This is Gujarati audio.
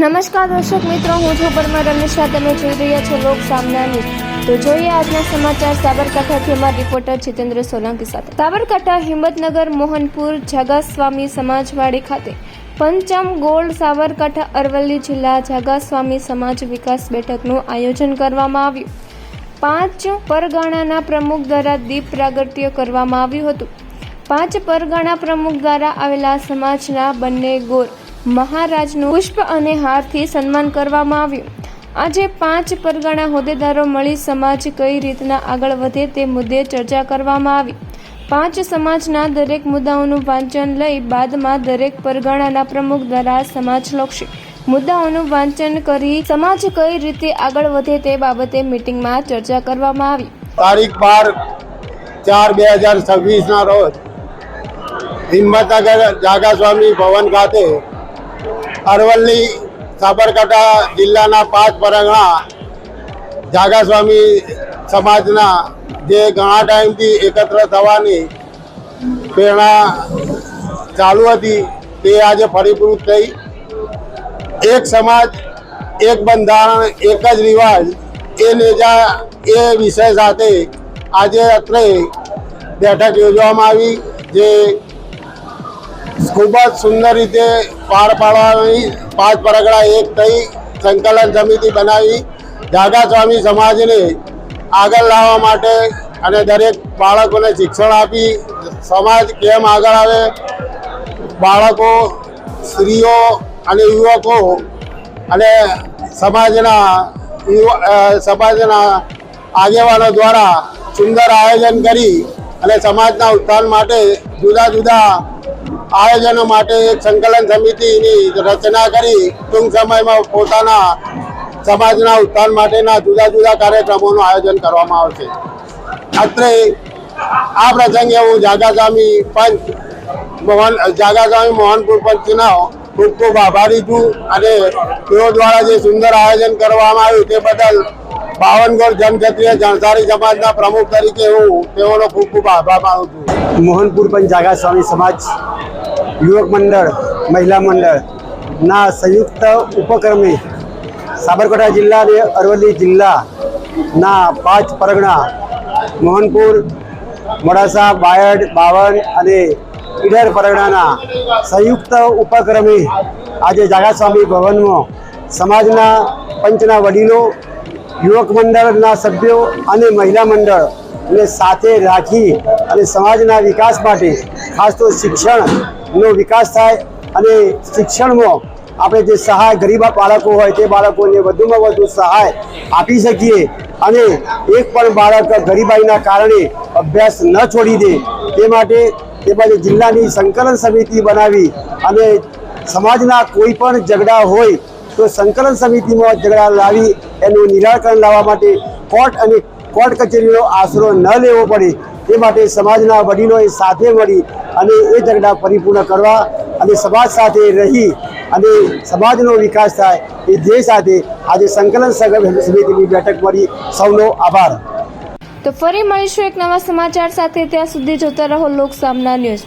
નમસ્કાર દર્શક મિત્રો, હું છું પરમાર રમેશા. તમે જોઈ રહ્યા છો લોક સામના ન્યૂઝ. તો જોઈએ આજના સમાચાર સાબરકાંઠાથી અમારા રિપોર્ટર જીતેન્દ્ર સોલંકી સાથે. સાબરકાંઠા હિંમતનગર મોહનપુર જાગાસ્વામી સમાજવાડી ખાતે પંચમ ગોલ્ડ સાબરકાંઠા અરવલ્લી જિલ્લા જાગાસ્વામી સમાજ વિકાસ બેઠકનું આયોજન કરવામાં આવ્યું. 5 પરગણાના પ્રમુખ દ્વારા દીપ પ્રાગટ્ય કરવામાં આવ્યું હતું. 5 પરગણા પ્રમુખ દ્વારા આવેલા સમાજના બંને ગોર મહારાજનું પુષ્પ અને હારથી સન્માન કરવામાં આવ્યું. આજે 5 પરગણા હોદ્દેદારો મળી સમાજ કઈ રીતના આગળ વધે તે મુદ્દે ચર્ચા કરવામાં આવી. 5 સમાજના દરેક મુદ્દાઓનું વાંચન લઈ બાદમાં દરેક પરગણાના પ્રમુખ દ્વારા સમાજલક્ષી મુદ્દાઓનું વાંચન કરી સમાજ કઈ રીતે આગળ વધે તે બાબતે મીટિંગમાં ચર્ચા કરવામાં આવી. તારીખ 12/4/2026 ના રોજ હિંમતનગર જાગાસ્વામી ભવન ખાતે અરવલ્લી સાબરકાંઠા જિલ્લાના 5 પરગણા જાગાસ્વામી સમાજના જે ઘણા ટાઈમથી એકત્ર થવાની પ્રેરણા ચાલુ હતી તે આજે ફરીભૂત થઈ. એક સમાજ, એક બંધારણ, એક જ રિવાજ એ વિષય સાથે આજે અત્રે બેઠક યોજવામાં આવી, જે ખૂબ જ સુંદર રીતે પાર પાડવાની 5 પરગણા એક થઈ સંકલન સમિતિ બનાવી જાગાસ્વામી સમાજને આગળ લાવવા માટે અને દરેક બાળકોને શિક્ષણ આપી સમાજ કેમ આગળ આવે, બાળકો, સ્ત્રીઓ અને યુવકો અને સમાજના આગેવાનો દ્વારા સુંદર આયોજન કરી અને સમાજના ઉત્થાન માટે જુદા જુદા આયોજનો માટે એક સંકલન સમિતિની રચના કરી ટૂંક સમયમાં પોતાના સમાજના ઉત્થાન માટેના જુદા જુદા કાર્યક્રમોનું આયોજન કરવામાં આવશે. અત્રે આ પ્રસંગે હું જાગાસ્વામી મોહનપુર પંચનો ખૂબ ખૂબ આભારી છું અને તેઓ દ્વારા જે સુંદર આયોજન કરવામાં આવ્યું તે બદલ 52 ગોળ જનક્ષત્રીય જણસારી સમાજના પ્રમુખ તરીકે હું તેઓનો ખૂબ ખૂબ આભાર માનું છું. મોહનપુર પંચ જાગાસ્વામી સમાજ યુવક મંડળ, મહિલા મંડળના સંયુક્ત ઉપક્રમે સાબરકાંઠા જિલ્લા અને અરવલ્લી જિલ્લાના 5 પરગણા મોહનપુર, મોડાસા, બાયડ, બાવન અને ઈડર પરગણાના સંયુક્ત ઉપક્રમે આજે જાગાસ્વામી ભવનમાં સમાજના પંચના વડીલો, યુવક મંડળના સભ્યો અને મહિલા મંડળને સાથે રાખી અને સમાજના વિકાસ માટે ખાસ તો શિક્ષણનો વિકાસ થાય અને શિક્ષણમાં આપણે જે સહાય ગરીબ બાળકો હોય તે બાળકોને વધુમાં વધુ સહાય આપી શકીએ અને એક પણ બાળક ગરીબાઈના કારણે અભ્યાસ ન છોડી દે તે માટે તે બાજુ જિલ્લાની સંકલન સમિતિ બનાવી અને સમાજના કોઈ પણ ઝઘડા હોય તો સંકલન સમિતિમાં ઝઘડા લાવી એનું નિરાકરણ લાવવા માટે કોર્ટ કચેરીનો આશરો ન લેવો પડે તે માટે સમાજના વડીલોએ સાથે મળી અને એ ઝઘડા પરિપૂર્ણ કરવા અને સમાજ સાથે રહી અને સમાજનો વિકાસ થાય એ ધ્યેય સાથે આજે સંકલન સમિતિની બેઠક મળી. સૌનો આભાર. તો ફરી મળીશું એક નવા સમાચાર સાથે. ત્યાં સુધી જોતા રહો લોક સામના ન્યૂઝ.